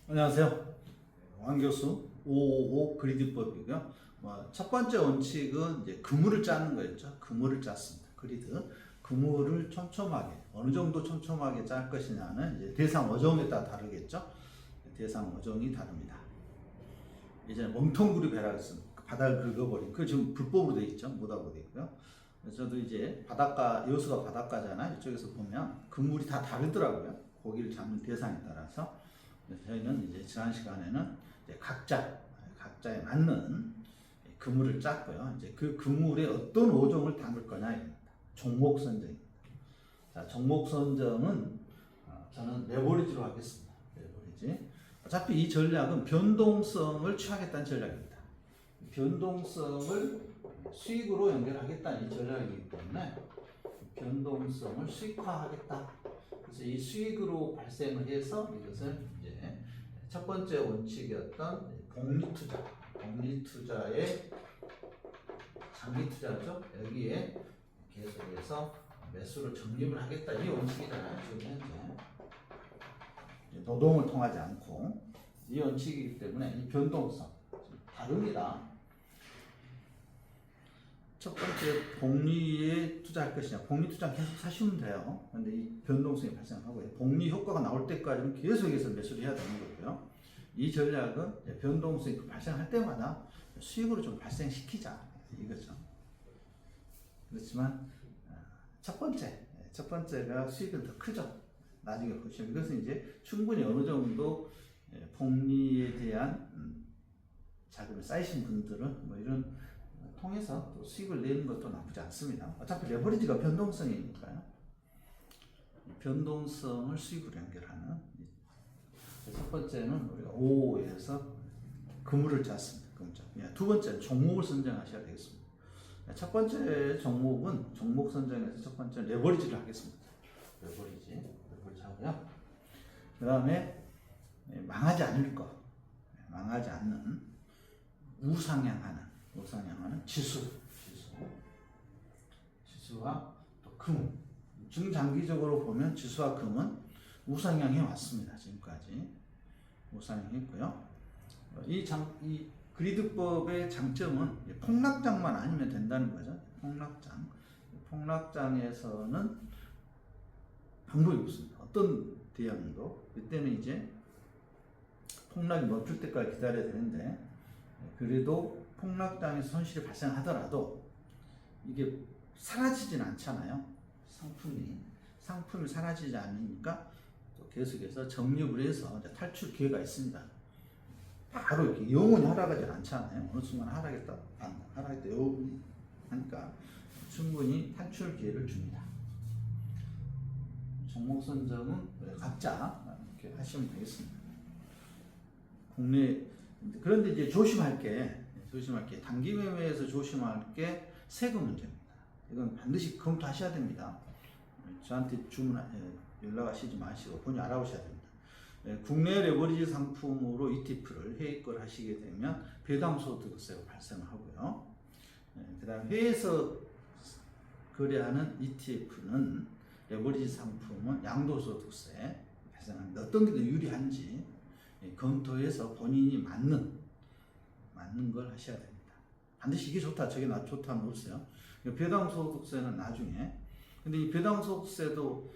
안녕하세요. 왕 교수 555 그리드법이고요. 첫 번째 원칙은 이제 그물을 짜는 거였죠. 그물을 짰습니다. 그리드. 그물을 촘촘하게, 어느 정도 촘촘하게 짤 것이냐는 이제 대상 어종에 따라 다르겠죠. 대상 어종이 다릅니다. 예전에 멍텅구리 배라고 했습니다. 바닥을 긁어버린, 그 지금 불법으로 되어 있죠. 못하고 되어 있고요. 저도 이제 바닷가, 여수가 바닷가잖아요. 이쪽에서 보면 그물이 다 다르더라고요. 고기를 잡는 대상에 따라서. 그래서 저희는 이제 지난 시간에는 이제 각자에 맞는 그물을 짰고요. 이제 그 그물에 어떤 어종을 담을 거냐입니다. 종목 선정입니다. 자, 종목 선정은 저는 레버리지로 하겠습니다. 레버리지. 어차피 이 전략은 변동성을 취하겠다는 전략입니다. 변동성을 수익으로 연결하겠다는 이 전략이기 때문에 변동성을 수익화하겠다. 그래서 이 수익으로 발생을 해서 이것을 이제 첫 번째 원칙이었던 복리투자의 장기투자죠. 여기에 계속해서 매수를 적립을 하겠다. 이 원칙이잖아요. 지금 현재 노동을 통하지 않고 이 원칙이기 때문에 이 변동성 다릅니다. 첫 번째 복리에 투자할 것이냐. 복리 투자 계속 사시면 돼요. 근데 이 변동성이 발생하고요. 복리 효과가 나올 때까지는 계속해서 매수를 해야 되는 거고요. 이 전략은 변동성이 발생할 때마다 수익으로 좀 발생시키자 이거죠. 그렇지만 첫 번째가 수익은 더 크죠. 나중에 보시면 이것은 이제 충분히 어느 정도 복리에 대한 자금이 쌓이신 분들은 뭐 이런 통해서 또 수익을 내는 것도 나쁘지 않습니다. 어차피 레버리지가 변동성이니까요. 변동성을 수익으로 연결하는 첫 번째는 우리가 5에서 그물을 짰습니다. 두 번째는 종목을 선정하셔야 되겠습니다. 첫 번째 종목은 종목 선정에서 첫 번째 레버리지를 하겠습니다. 레버리지 하고요. 그 다음에 망하지 망하지 않는 우상향하는 지수와 또 금. 중장기적으로 보면 지수와 금은 우상향해 왔습니다. 지금까지 우상향했고요. 이 그리드법의 장점은 폭락장만 아니면 된다는 거죠. 폭락장에서는 방법이 없습니다. 어떤 대응도 그때는 이제 폭락이 멈출 때까지 기다려야 되는데, 그래도 폭락장에서 손실이 발생하더라도 이게 사라지진 않잖아요. 상품이 사라지지 않으니까 또 계속해서 적립을 해서 탈출 기회가 있습니다. 바로 이렇게 영원히 하락하지 않잖아요. 어느 순간 하락했다 영원히 하니까 충분히 탈출 기회를 줍니다. 종목 선정은 각자 이렇게 하시면 되겠습니다. 그런데 이제 조심할 게 단기 매매에서 조심할 게 세금 문제입니다. 이건 반드시 검토하셔야 됩니다. 저한테 연락하시지 마시고 본인 알아보셔야 됩니다. 국내 레버리지 상품으로 ETF를 해입걸 하시게 되면 배당소득세가 발생하고요. 그 다음 해외에서 거래하는 ETF는 레버리지 상품은 양도소득세 발생합니다. 어떤 게 더 유리한지 검토해서 본인이 맞는 걸 하셔야 됩니다. 반드시 이게 좋다, 저게 좋다는 없어요. 배당소득세는 나중에. 근데 이 배당소득세도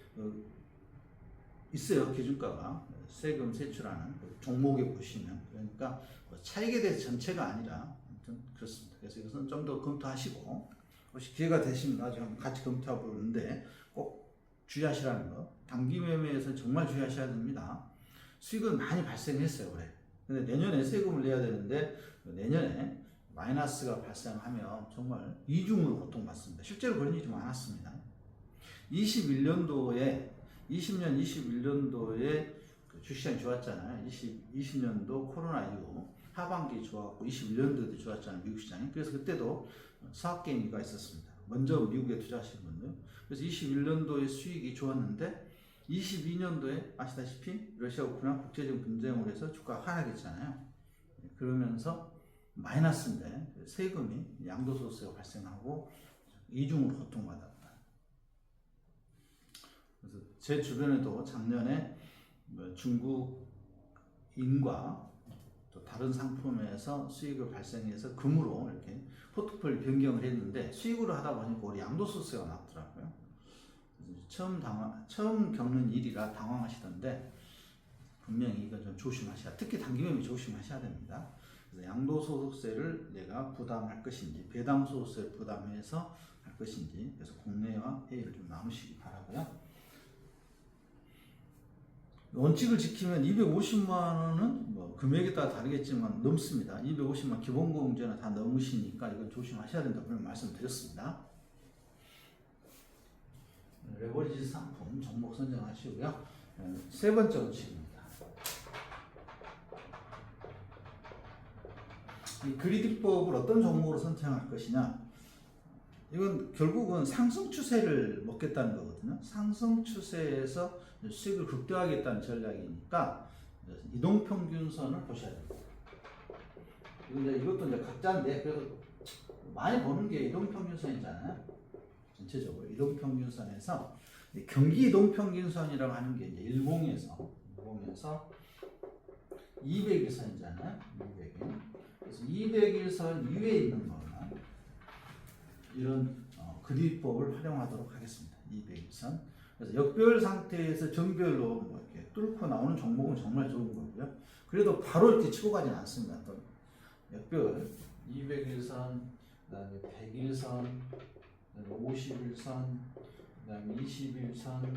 있어요. 기준가가 세금 세출하는 종목에 보시면. 그러니까 차익에 대해서 전체가 아니라 아무튼 그렇습니다. 그래서 이것은 좀 더 검토하시고, 혹시 기회가 되시면 나중에 한번 같이 검토해 보는데 꼭 주의하시라는 거. 단기 매매에서 정말 주의하셔야 됩니다. 수익은 많이 발생했어요, 올해. 근데 내년에 세금을 내야 되는데 내년에 마이너스가 발생하면 정말 이중으로 고통받습니다. 실제로 그런 일이 많았습니다. 20년, 21년도에 주식시장이 좋았잖아요. 20년도 코로나 이후 하반기 좋았고 21년도에도 좋았잖아요. 미국 시장이. 그래서 그때도 사업개미가 있었습니다. 먼저 미국에 투자하신 분들. 그래서 21년도에 수익이 좋았는데 22년도에 아시다시피 러시아 우크라이나 국제적 분쟁으로 해서 주가가 하락했잖아요. 그러면서 마이너스인데 세금이 양도소득세가 발생하고 이중으로 고통받았다. 그래서 제 주변에도 작년에 중국 인과 또 다른 상품에서 수익을 발생해서 금으로 이렇게 포트폴리오 변경을 했는데 수익으로 하다 보니까 우리 양도소득세가 나왔더라고요. 처음 겪는 일이라 당황하시던데 분명히 이건 좀 조심하셔야, 특히 단기매매 조심하셔야 됩니다. 그래서 양도소득세를 내가 부담할 것인지 배당소득세를 부담해서 할 것인지, 그래서 국내와 해외를 좀 나누시기 바라고요. 원칙을 지키면 250만 원은 뭐 금액에 따라 다르겠지만 넘습니다. 250만 기본공제는 다 넘으시니까 이건 조심하셔야 된다고 말씀드렸습니다. 레버리지 상품 종목 선정하시고요. 세 번째 원칙입니다. 이 그리드법을 어떤 종목으로 선택할 것이냐, 이건 결국은 상승 추세를 먹겠다는 거거든요. 상승 추세에서 수익을 극대화하겠다는 전략이니까 이동평균선을 보셔야 됩니다. 이것도 이제 각자인데 그래도 많이 보는 게 이동평균선이잖아요. 전체적으로 이동평균선에서 경기 이동평균선이라고 하는 게 이제 일봉에서 200일선이잖아요. 200일. 그래서 200일선 위에 있는 거는 이런 그리드법을 활용하도록 하겠습니다. 200일선. 그래서 역별 상태에서 정별로 뭐 이렇게 뚫고 나오는 종목은 정말 좋은 거고요. 그래도 바로 이렇게 치고 가진 않습니다. 또 역별 200일선, 그다음에 100일선, 그다음에 50일선, 그다음에 20일선,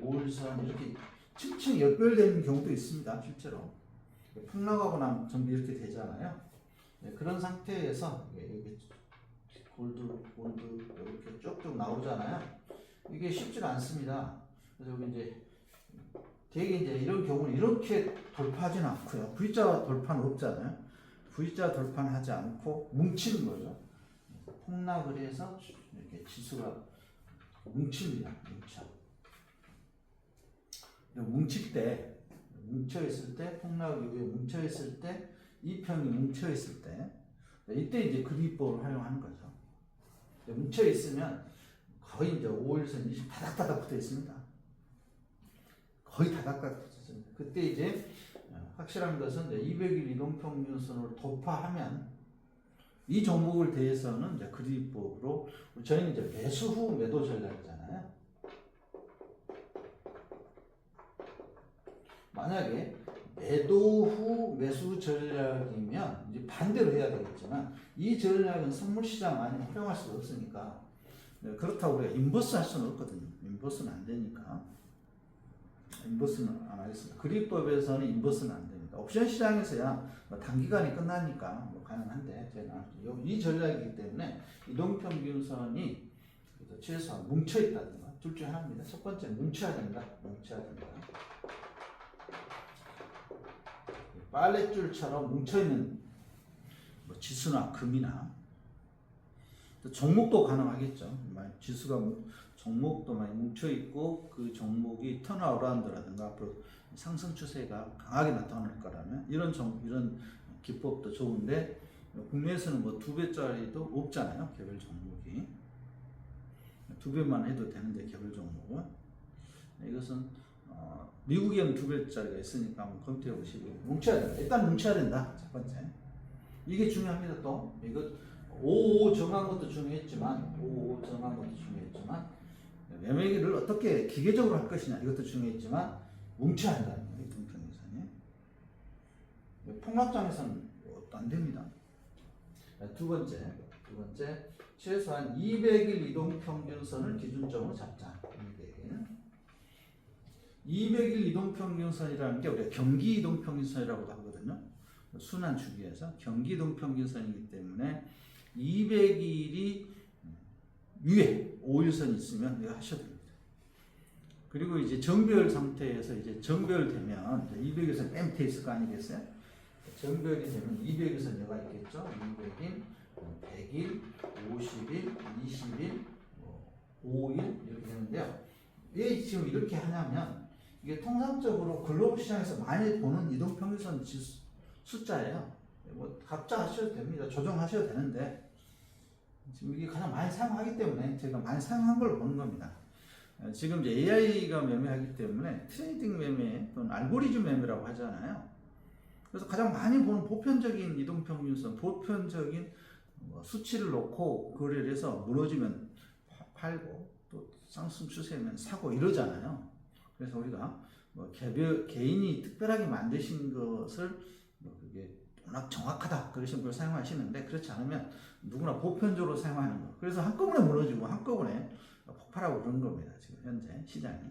5일선 이렇게 층층 역별되는 경우도 있습니다. 실제로 폭락하고 나면 전부 이렇게 되잖아요. 네, 그런 상태에서 이게 골드 이렇게 쭉쭉 나오잖아요. 이게 쉽지가 않습니다. 그래서 이제 되게 이제 이런 경우는 이렇게 돌파하지는 않고요. V자 돌파는 없잖아요. V자 돌파는 하지 않고 뭉치는 거죠. 폭락을 해서 이렇게 지수가 뭉칩니다. 뭉칠 때, 뭉쳐있을 때, 폭락 이후에 뭉쳐있을 때, 이 편이 뭉쳐있을 때, 이때 이제 그리드법을 활용하는 거죠. 뭉쳐있으면 거의 이제 5일선 20 다닥다닥 붙어 있습니다. 거의 다닥다닥 붙어 있습니다. 그때 이제 확실한 것은 200일 이동평균선을 돌파하면 이 종목을 대해서는 이제 그리드법으로, 저희는 이제 매수 후 매도 전략이잖아요. 만약에 매도 후 매수 전략이면 이제 반대로 해야 되겠지만 이 전략은 선물시장 많이 활용할 수가 없으니까, 그렇다고 우리가 인버스 할 수는 없거든요. 인버스는 안 되니까 인버스는 안 하겠습니다. 그리드법에서는 인버스는 안 됩니다. 옵션 시장에서야 뭐 단기간에 끝나니까 뭐 가능한데 저희는 이 전략이기 때문에 이동평균선이 최소한 뭉쳐있다든가 둘 중에 하나입니다. 첫 번째 뭉쳐야 된다. 빨랫줄처럼 뭉쳐있는 뭐 지수나 금이나 또 종목도 가능하겠죠. 지수가 종목도 많이 뭉쳐있고 그 종목이 턴어라운드라든가 앞으로 상승 추세가 강하게 나타날 거라면 이런 기법도 좋은데, 국내에서는 뭐 2배짜리도 없잖아요. 개별 종목이 2배만 해도 되는데 개별 종목은 이것은 미국에는 2배짜리가 있으니까 한번 검토해 보시고 뭉쳐야 된다. 일단 뭉쳐야 된다. 첫 번째 이게 중요합니다. 또 이거 55 정한 것도 중요했지만 매매기를 어떻게 기계적으로 할 것이냐 이것도 중요했지만 뭉쳐야 한다는 거예요. 이동평균선이 폭락장에서는 안 됩니다. 두 번째 최소한 200일 이동평균선을 기준점으로 잡자. 200일 이동평균선이라는 게 우리가 경기 이동평균선이라고도 하거든요. 순환 주기에서 경기 이동평균선이기 때문에 200일이 위에 5일선이 있으면 내가 하셔도 됩니다. 그리고 이제 정별 상태에서 이제 정별되면 200일선 맨 밑에 있을 거 아니겠어요? 정별이 되면 200일선여가 있겠죠. 200일, 100일, 50일, 20일, 5일 이렇게 되는데요. 왜 지금 이렇게 하냐면 이게 통상적으로 글로벌 시장에서 많이 보는 이동평균선 숫자예요. 뭐 각자 하셔도 됩니다. 조정하셔도 되는데 지금 이게 가장 많이 사용하기 때문에 제가 많이 사용한 걸 보는 겁니다. 지금 이제 AI가 매매하기 때문에 트레이딩 매매 또는 알고리즘 매매라고 하잖아요. 그래서 가장 많이 보는 보편적인 이동평균선, 보편적인 수치를 놓고 거래를 해서 무너지면 팔고 또 상승 추세면 사고 이러잖아요. 그래서 우리가 뭐 개인이 특별하게 만드신 것을 뭐 그게 워낙 정확하다 그러신 걸 사용하시는데, 그렇지 않으면 누구나 보편적으로 사용하는 거. 그래서 한꺼번에 무너지고 한꺼번에 폭발하고 그런 겁니다. 지금 현재 시장이.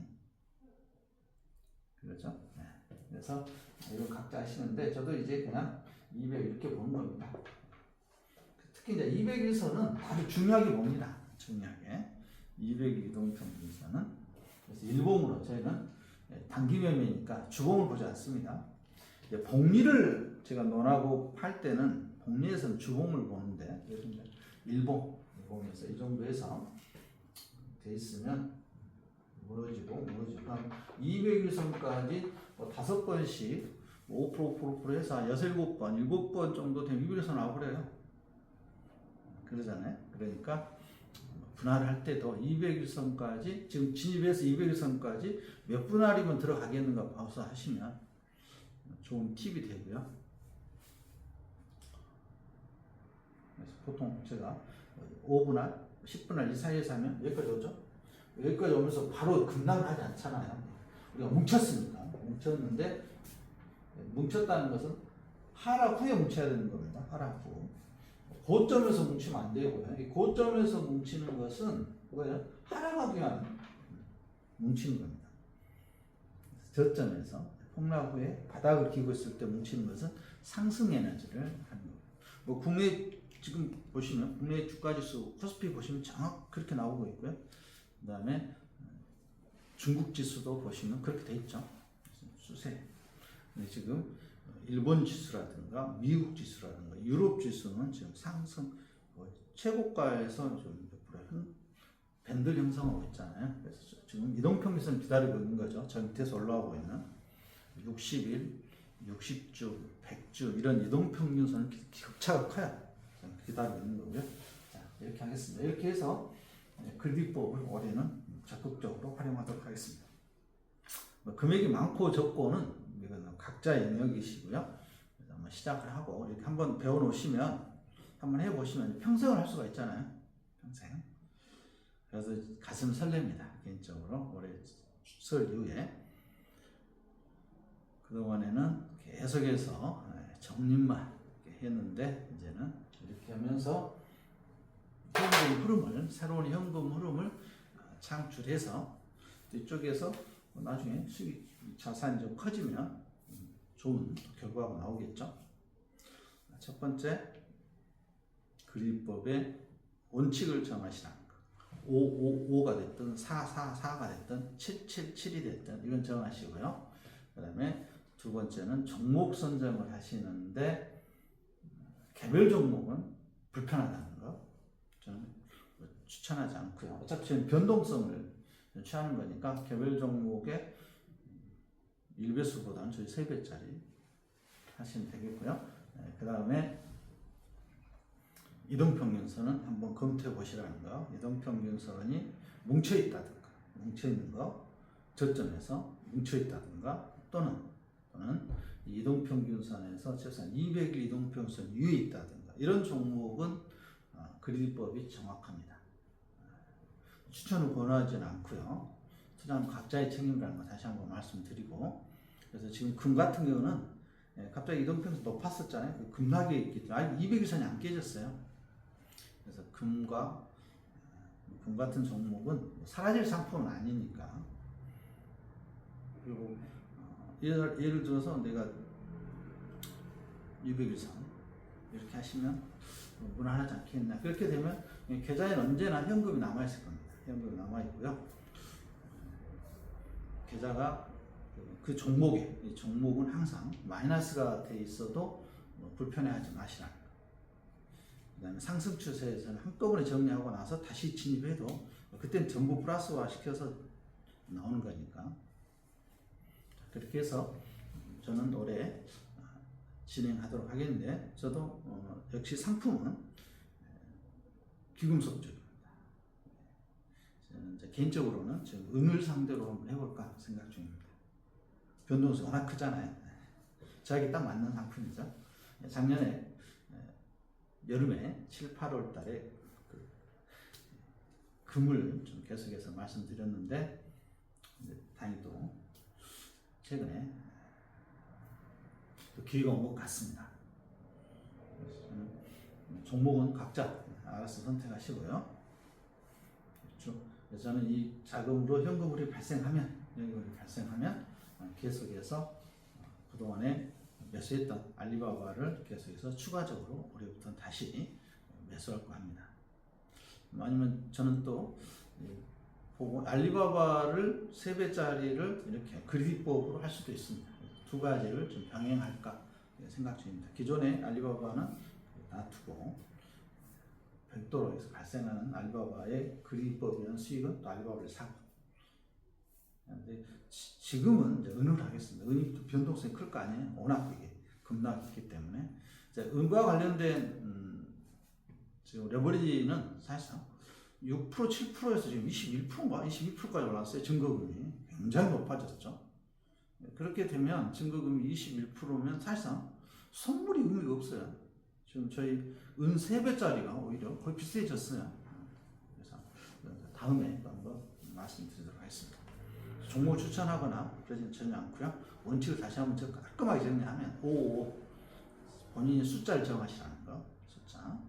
그렇죠? 네. 그래서 이거 각자 하시는데 저도 이제 그냥 200 이렇게 보는 겁니다. 특히 이제 200일선은 아주 중요하게 봅니다. 중요하게. 200 이동평균선은. 그래서 일봉으로 저희는 단기 매매니까 주봉을 보지 않습니다. 복리를 제가 논하고 팔 때는 복리에서는 주봉을 보는데, 일봉에서 이 정도에서 돼 있으면 무너지고 200일선까지 5번씩 5% 해서 한 6, 7번, 7번 정도 되면 200일선 나와버려요. 그러잖아요. 그러니까 분할을 할 때도 200일선까지, 지금 진입해서 200일선까지 몇 분할이면 들어가겠는가 봐서 하시면 좋은 팁이 되고요. 그래서 보통 제가 5분할, 10분할 이 사이에서 하면 여기까지 오죠. 여기까지 오면서 바로 급락을 하지 않잖아요. 우리가 뭉쳤으니까. 뭉쳤는데, 뭉쳤다는 것은 하락 후에 뭉쳐야 되는 겁니다. 하락 후. 고점에서 뭉치면 안 되고요. 이 고점에서 뭉치는 것은 뭐예요? 하락하기 위한 뭉치는 겁니다. 저점에서 폭락 후에 바닥을 기고 있을 때 뭉치는 것은 상승 에너지를 하는 거예요. 뭐 국내 지금 보시면 국내 주가지수 코스피 보시면 정확 그렇게 나오고 있고요. 그 다음에 중국 지수도 보시면 그렇게 돼 있죠. 수세. 근데 지금 일본 지수라든가 미국 지수라든가 유럽 지수는 지금 상승 최고가에서 좀 밴드 형성하고 있잖아요. 그래서 지금 이동평균선 기다리고 있는 거죠. 저 밑에서 올라오고 있는 60일, 60주, 100주 이런 이동평균선은 격차가 커요. 기다리고 있는 거고요. 자, 이렇게 하겠습니다. 이렇게 해서 글비법을 올해는 적극적으로 활용하도록 하겠습니다. 금액이 많고 적고는 이거는 각자의 영역이시고요. 그래서 한번 시작을 하고 이렇게 한번 배워놓으시면, 한번 해보시면 평생을 할 수가 있잖아요. 평생. 그래서 가슴 설렙니다. 개인적으로 올해 설 이후에. 그동안에는 계속해서 정립만 했는데 이제는 이렇게 하면서 새로운 현금 흐름을 창출해서 이쪽에서 나중에 수익 자산이 좀 커지면 좋은 결과가 나오겠죠. 첫 번째, 그리법의 원칙을 정하시라는 거. 5가 됐든 4가 됐든 7이 됐든 이건 정하시고요. 그 다음에 두 번째는 종목 선정을 하시는데 개별 종목은 불편하다는 거 저는 추천하지 않고요. 어차피 저는 변동성을 취하는 거니까 개별 종목의 1배수보다는 저희 3배짜리 하시면 되겠고요. 그 다음에 이동평균선은 한번 검토해 보시라는 거. 이동평균선이 뭉쳐있다든가, 뭉쳐있는 거, 저점에서 뭉쳐있다든가, 또는 이동평균선에서 최소한 200일 이동평균선 위에 있다든가, 이런 종목은 그리법이 정확합니다. 추천을 권하지는 않고요. 투자는 각자의 책임이라는 거 다시 한번 말씀드리고, 그래서 지금 금 같은 경우는 갑자기 이동평균선 높았었잖아요. 그 급락에 있기 때문에 200일선이 안 깨졌어요. 그래서 금 같은 종목은 사라질 상품은 아니니까. 그리고 예를 들어서 내가 200일선 이렇게 하시면 무난하지 않겠나. 그렇게 되면 계좌에는 언제나 현금이 남아있을 겁니다. 현금이 남아있고요. 계좌가 그 종목에, 이 종목은 항상 마이너스가 돼 있어도 불편해하지 마시라. 그 다음에 상승 추세에서는 한꺼번에 정리하고 나서 다시 진입해도 그때는 전부 플러스화 시켜서 나오는 거니까. 그렇게 해서 저는 올해 진행하도록 하겠는데, 저도 역시 상품은 귀금속 쪽입니다. 저는 이제 개인적으로는 지금 은을 상대로 한번 해볼까 생각 중입니다. 변동성이 워낙 크잖아요. 저에게 딱 맞는 상품이죠. 작년에 여름에 7, 8월 달에 금을 좀 계속해서 말씀드렸는데 다행히 또 최근에 또 기회가 온 것 같습니다. 종목은 각자 알아서 선택하시고요. 그렇죠? 그래서 저는 이 자금으로 현금흐름이 발생하면 계속해서 그동안에 매수했던 알리바바를 계속해서 추가적으로 올해부터 다시 매수할 거 합니다. 아니면 저는 또 보고 알리바바를 3배짜리를 이렇게 그리디법으로 할 수도 있습니다. 두 가지를 좀 병행할까 생각 중입니다. 기존의 알리바바는 놔두고 별도로 해서 발생하는 알리바바의 그리디법이라는 수익은 또 알리바바를 사고. 근데 지금은 이제 은을 하겠습니다. 은이 또 변동성이 클 거 아니에요. 워낙 이게 급락이 있기 때문에. 은과 관련된 지금 레버리지는 사실상 6%, 7%에서 지금 21%인가 22%까지 올랐어요. 증거금이 굉장히 높아졌죠. 그렇게 되면 증거금이 21%면 사실상 선물이 의미가 없어요. 지금 저희 은 3배짜리가 오히려 거의 비슷해졌어요. 그래서 다음에 한번 말씀드리도록 하겠습니다. 종목을 추천하거나 그러지는 전혀 않고요. 원칙을 다시 한번 깔끔하게 정리하면 555 본인이 숫자를 정하시라는 거. 숫자